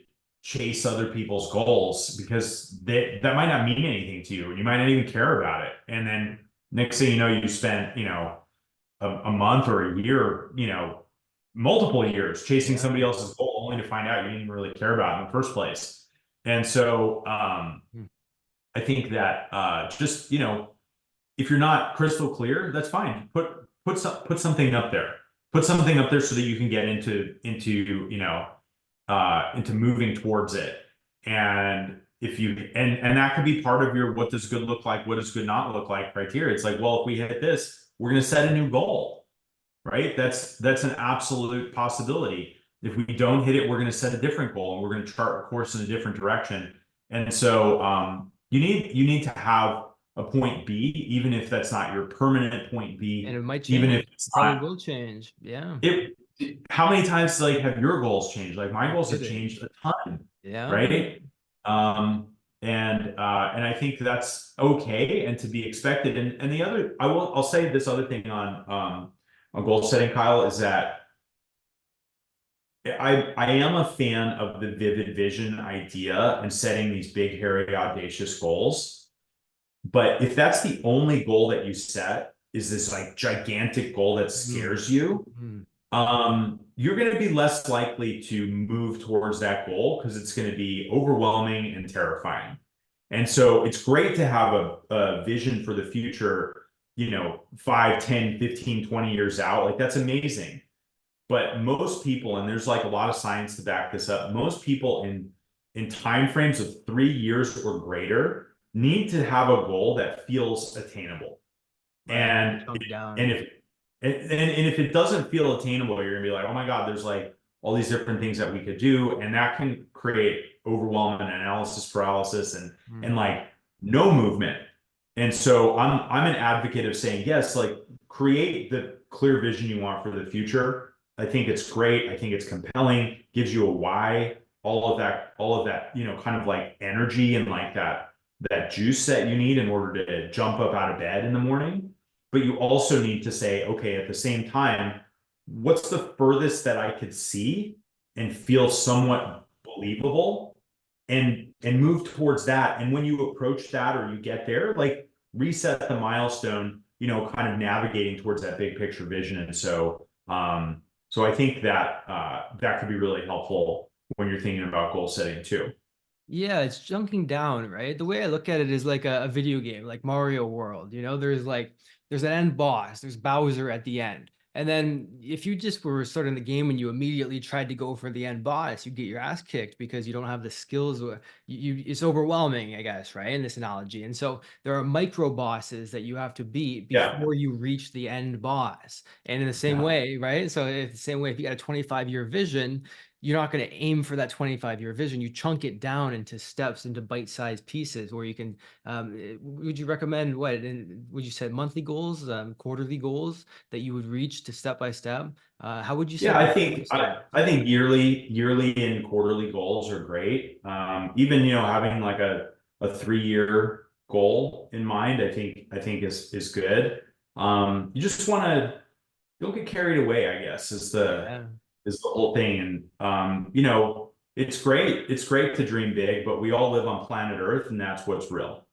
chase other people's goals, because that might not mean anything to you, and you might not even care about it. And then next thing you know, you spent, a month or a year, multiple years chasing Yeah. somebody else's goal, only to find out you didn't really care about it in the first place. And so, Hmm. I think that, just, if you're not crystal clear, that's fine. Put something up there. Put something up there so that you can get into moving towards it. And if you and that could be part of your, what does good look like, what does good not look like criteria. It's like, well, if we hit this, we're going to set a new goal, right? That's an absolute possibility. If we don't hit it, we're going to set a different goal, and we're going to chart a course in a different direction. And so, you need to have a point B, even if that's not your permanent point And B, it might even if change. it's Probably not will change. Yeah. it. How many times, like, have your goals changed? Like, my No goals have kidding. changed a ton, Yeah. right? And I think that's okay and to be expected. And I'll say this other thing on goal setting, Kyle, is that I am a fan of the vivid vision idea and setting these big, hairy, audacious goals. But if that's the only goal that you set, is this like gigantic goal that Mm, scares you, mm. you're going to be less likely to move towards that goal, because it's going to be overwhelming and terrifying. And so it's great to have a vision for the future, 5, 10, 15, 20 years out. Like, that's amazing. But most people, and there's like a lot of science to back this up, most people in timeframes of 3 years or greater need to have a goal that feels attainable. Right. And Chunk and down. if it doesn't feel attainable, you're gonna be like, oh my God, there's like all these different things that we could do, and that can create overwhelm and analysis paralysis, and Mm. like no movement. And so I'm an advocate of saying, yes, like create the clear vision you want for the future. I think it's great. I think it's compelling, gives you a why, all of that, kind of like energy and like that juice that you need in order to jump up out of bed in the morning. But you also need to say, okay, at the same time, what's the furthest that I could see and feel somewhat believable and move towards that. And when you approach that or you get there, like reset the milestone, kind of navigating towards that big picture vision. And so I think that that could be really helpful when you're thinking about goal setting too. Yeah, it's chunking down, right? The way I look at it is like a video game, like Mario World. There's an end boss, there's Bowser at the end. And then if you just were starting the game and you immediately tried to go for the end boss, you get your ass kicked because you don't have the skills. It's overwhelming, I guess, right? In this analogy. And so there are micro bosses that you have to beat Yeah. before you reach the end boss. And in the same Yeah. way, right? So if the same way, if you got a 25-year vision, you're not going to aim for that 25-year vision. You chunk it down into steps, into bite-sized pieces where you can, would you recommend would you set monthly goals, quarterly goals that you would reach to step by step? How would you Yeah, set I your think goals? I think yearly and quarterly goals are great. Even having like a 3 year goal in mind, I think is good. You just want to don't get carried away, I guess, Yeah. is the whole thing. And it's great. It's great to dream big, but we all live on planet Earth, and that's what's real.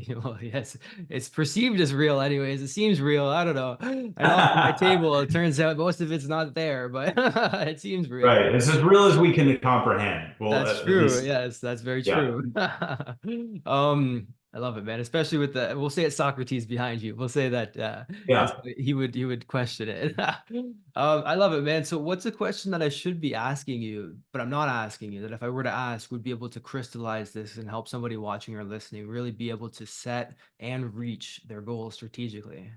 Well, yes, it's perceived as real anyways. It seems real. I don't know. I knock on my table. It turns out most of it's not there, but it seems real. Right. It's as real as we can comprehend. Well, That's at true. least, Yes, that's very yeah. true. I love it, man. Especially with we'll say it's Socrates behind you. We'll say that Yeah. he would question it. I love it, man. So what's a question that I should be asking you, but I'm not asking you, that if I were to ask, would be able to crystallize this and help somebody watching or listening really be able to set and reach their goals strategically?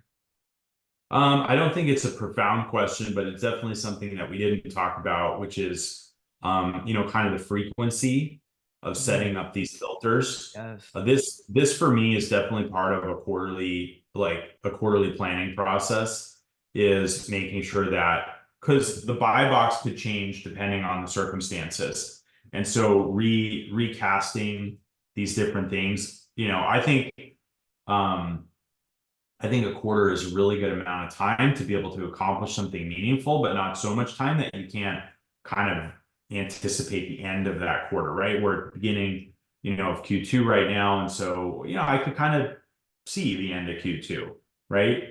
I don't think it's a profound question, but it's definitely something that we didn't talk about, which is, kind of the frequency of setting Mm, up these filters. yes. This for me is definitely part of a quarterly planning process is making sure that because the buy box could change depending on the circumstances. And so recasting these different things, um, I think a quarter is a really good amount of time to be able to accomplish something meaningful, but not so much time that you can't kind of anticipate the end of that quarter, right? We're at the beginning, of Q2 right now. And so, I could kind of see the end of Q2, right?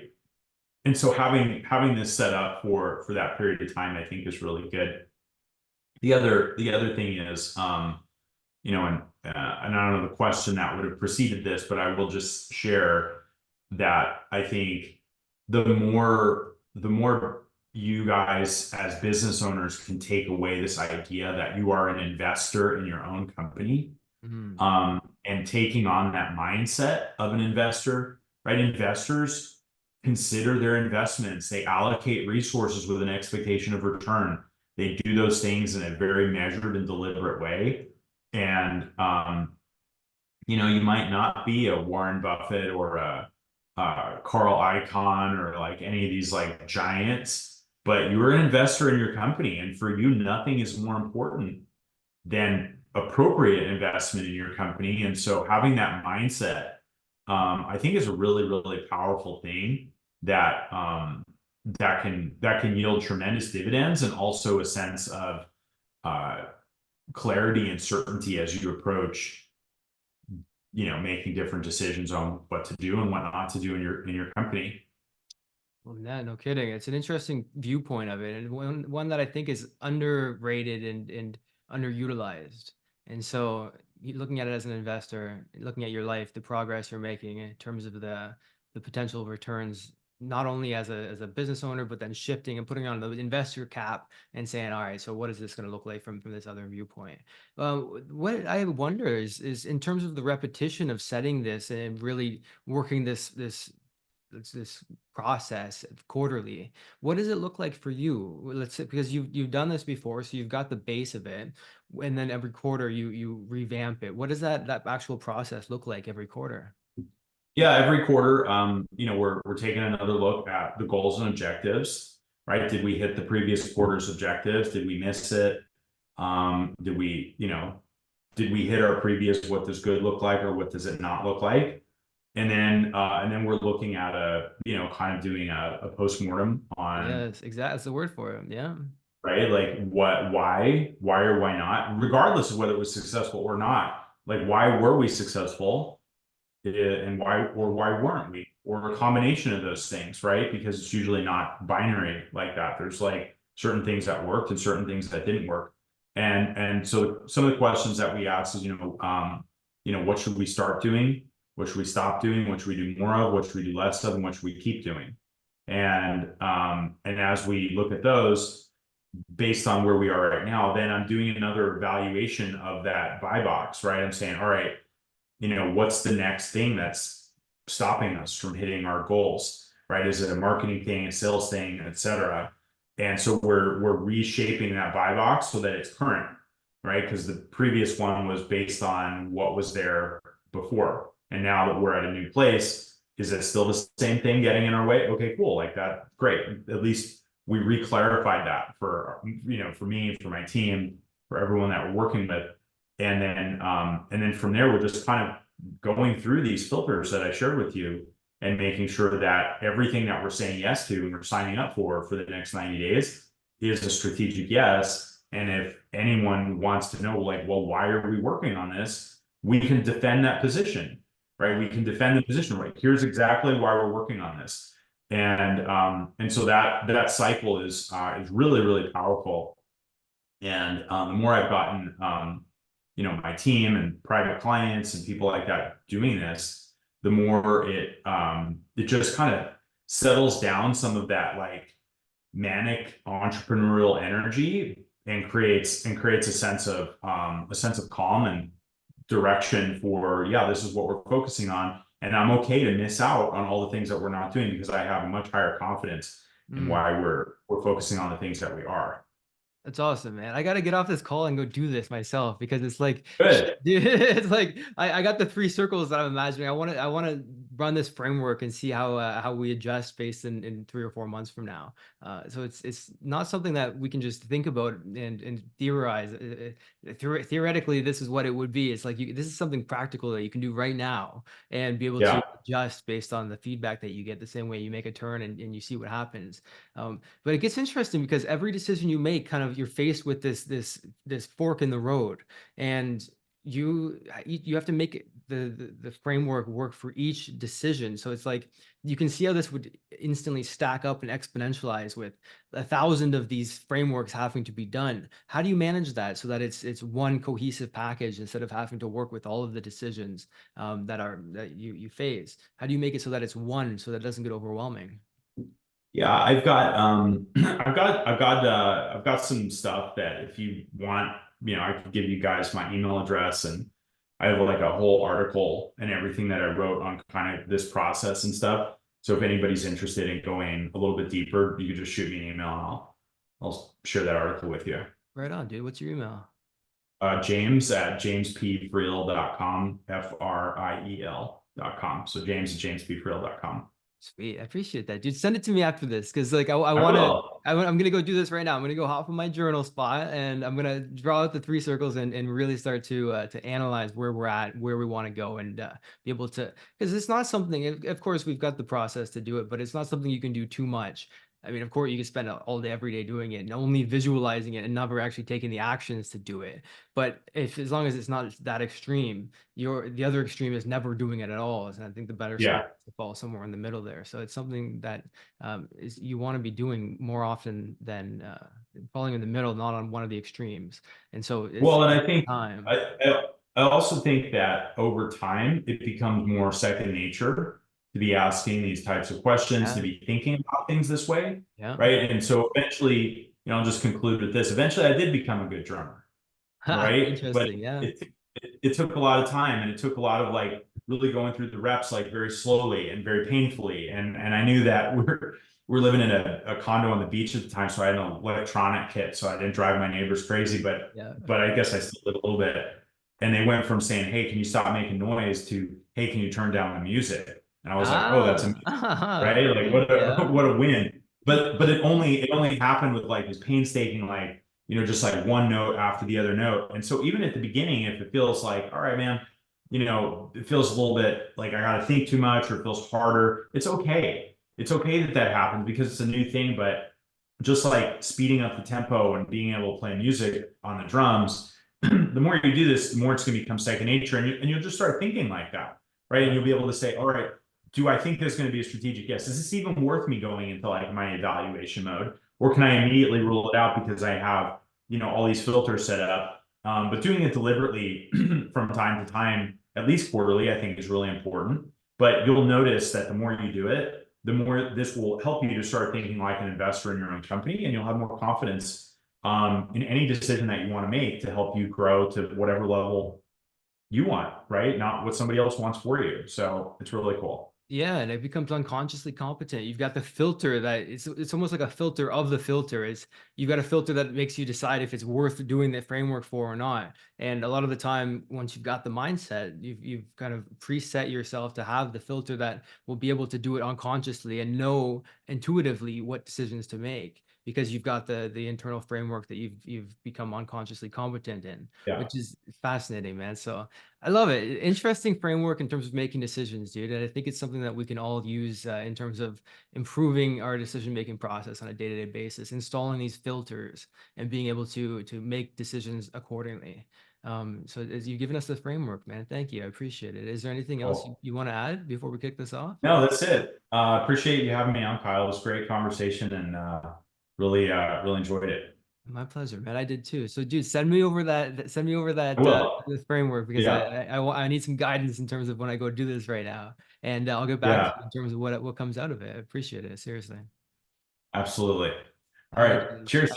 And so having this set up for that period of time, I think is really good. The other thing is, and I don't know the question that would have preceded this, but I will just share that I think the more you guys as business owners can take away this idea that you are an investor in your own company, Mm, and taking on that mindset of an investor, right? Investors consider their investments, they allocate resources with an expectation of return. They do those things in a very measured and deliberate way. And you might not be a Warren Buffett or a Carl Icahn or like any of these like giants, but you're an investor in your company, and for you, nothing is more important than appropriate investment in your company. And so having that mindset, I think is a really, really powerful thing that can yield tremendous dividends and also a sense of uh, clarity and certainty as you approach, making different decisions on what to do and what not to do in your company. well, yeah, no kidding. It's an interesting viewpoint of it, and one that I think is underrated and underutilized. And so, looking at it as an investor, looking at your life, the progress you're making in terms of the potential returns, not only as a business owner, but then shifting and putting on the investor cap and saying, all right, so what is this going to look like from this other viewpoint? What I wonder is in terms of the repetition of setting this and really working this process quarterly. What does it look like for you? Let's say because you've done this before, so you've got the base of it, and then every quarter you revamp it. What does that actual process look like every quarter? Yeah, every quarter, we're taking another look at the goals and objectives, right? Did we hit the previous quarter's objectives? Did we miss it? Did we hit our previous, what does good look like or what does it not look like? And then we're looking at kind of doing a postmortem on, Yes, exactly. That's the word for it. Yeah. right? Like why or why not, regardless of whether it was successful or not. Like, why were we successful? And why weren't we? Or a combination of those things, right? Because it's usually not binary like that. There's like certain things that worked and certain things that didn't work. And so some of the questions that we ask is, what should we start doing? What should we stop doing? What should we do more of? What should we do less of? And what should we keep doing? And as we look at those, based on where we are right now, then I'm doing another evaluation of that buy box, right? I'm saying, all right, what's the next thing that's stopping us from hitting our goals, right? Is it a marketing thing, a sales thing, et cetera? And so we're reshaping that buy box so that it's current, right? Because the previous one was based on what was there before. And now that we're at a new place, is it still the same thing getting in our way? Okay, cool. Like that, great. At least we re-clarified that for me, for my team, for everyone that we're working with. And then from there, we're just kind of going through these filters that I shared with you and making sure that everything that we're saying yes to and we're signing up for the next 90 days is a strategic yes. And if anyone wants to know, like, well, why are we working on this? We can defend that position, right? We can defend the position, right? Here's exactly why we're working on this. And so that cycle is really, really powerful. And the more I've gotten, my team and private clients and people like that doing this, the more it just kind of settles down some of that like manic entrepreneurial energy and creates a sense of calm and direction for, yeah, this is what we're focusing on. And I'm okay to miss out on all the things that we're not doing because I have a much higher confidence in Mm. why we're focusing on the things that we are. That's awesome, man. I gotta get off this call and go do this myself because it's like, Good. dude, it's like I got the three circles that I'm imagining. I wanna run this framework and see how we adjust based in 3 or 4 months from now. So it's not something that we can just think about and theorize. Theoretically, this is what it would be. It's like this is something practical that you can do right now and be able to Yeah. adjust based on the feedback that you get. The same way you make a turn and you see what happens. But it gets interesting because every decision you make, kind of you're faced with this fork in the road, and you have to make the framework work for each decision. So it's like you can see how this would instantly stack up and exponentialize with 1,000 of these frameworks having to be done. How do you manage that so that it's one cohesive package instead of having to work with all of the decisions that you face? How do you make it so that it's one so that it doesn't get overwhelming? Yeah, I've got some stuff that if you want, I could give you guys my email address and I have like a whole article and everything that I wrote on kind of this process and stuff. So if anybody's interested in going a little bit deeper, you could just shoot me an email and I'll share that article with you. Right on, dude. What's your email? James at jamespfriel.com, Friel.com. So James at jamespfriel.com. Sweet. I appreciate that, dude. Send it to me after this because, like, I I want to. will. I'm gonna go do this right now. I'm gonna go hop on my journal spot and I'm gonna draw out the three circles and really start to analyze where we're at, where we want to go, and be able to. Because it's not something. Of course, we've got the process to do it, but it's not something you can do too much. I mean, of course, you can spend all day, every day doing it and only visualizing it and never actually taking the actions to do it. But if as long as it's not that extreme, the other extreme is never doing it at all. And I think the better solution Yeah. is to fall somewhere in the middle there. So it's something that is you want to be doing more often than falling in the middle, not on one of the extremes. And so it's Well, and I think time. I also think that over time it becomes more second nature to be asking these types of questions, to Yeah, be thinking about things this way, yeah. right? And so eventually, I'll just conclude with this. Eventually, I did become a good drummer, Ha, right? But interesting. Yeah, it took a lot of time and it took a lot of like really going through the reps like very slowly and very painfully. And I knew that we're living in a condo on the beach at the time, so I had an electronic kit, so I didn't drive my neighbors crazy. But yeah. but I guess I still did a little bit. And they went from saying, "Hey, can you stop making noise?" to, "Hey, can you turn down the music?" And I was like, "Oh, that's Ah, amazing." Right? Like yeah. what a win. But it only happened with like this painstaking, like, just like one note after the other note. And so even at the beginning, if it feels like, all right, man, it feels a little bit like I gotta think too much or it feels harder, it's okay. It's okay that that happens because it's a new thing, but just like speeding up the tempo and being able to play music on the drums, the more you do this, the more it's going to become second nature, and you'll just start thinking like that, right? And you'll be able to say, all right, do I think there's going to be a strategic yes? Is this even worth me going into like my evaluation mode, or can I immediately rule it out because I have all these filters set up? But doing it deliberately from time to time, at least quarterly, I think is really important. But you'll notice that the more you do it, the more this will help you to start thinking like an investor in your own company, and you'll have more confidence in any decision that you want to make to help you grow to whatever level you want, right? Not what somebody else wants for you. So it's really cool. Yeah, and it becomes unconsciously competent. You've got the filter that it's almost like a filter of the filter. Is you've got a filter that makes you decide if it's worth doing the framework for or not. And a lot of the time, once you've got the mindset, you've kind of preset yourself to have the filter that will be able to do it unconsciously and know intuitively what decisions to make because you've got the internal framework that you've become unconsciously competent in, Yeah. which is fascinating, man. So I love it. Interesting framework in terms of making decisions, dude. And I think it's something that we can all use in terms of improving our decision-making process on a day-to-day basis, installing these filters and being able to make decisions accordingly. So as you've given us the framework, man, thank you. I appreciate it. Is there anything else Cool. you want to add before we kick this off? No, that's it. Appreciate you having me on, Kyle. It was a great conversation and really enjoyed it. My pleasure, man. I did too. So, dude, send me over that I will. this framework because Yeah. I need some guidance in terms of when I go do this right now, and I'll get back to Yeah. you in terms of what comes out of it. I appreciate it seriously. Absolutely. All All right, right. dude. Cheers.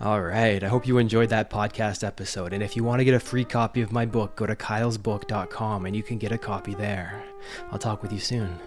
All right. I hope you enjoyed that podcast episode. And if you want to get a free copy of my book, go to kylesbook.com and you can get a copy there. I'll talk with you soon.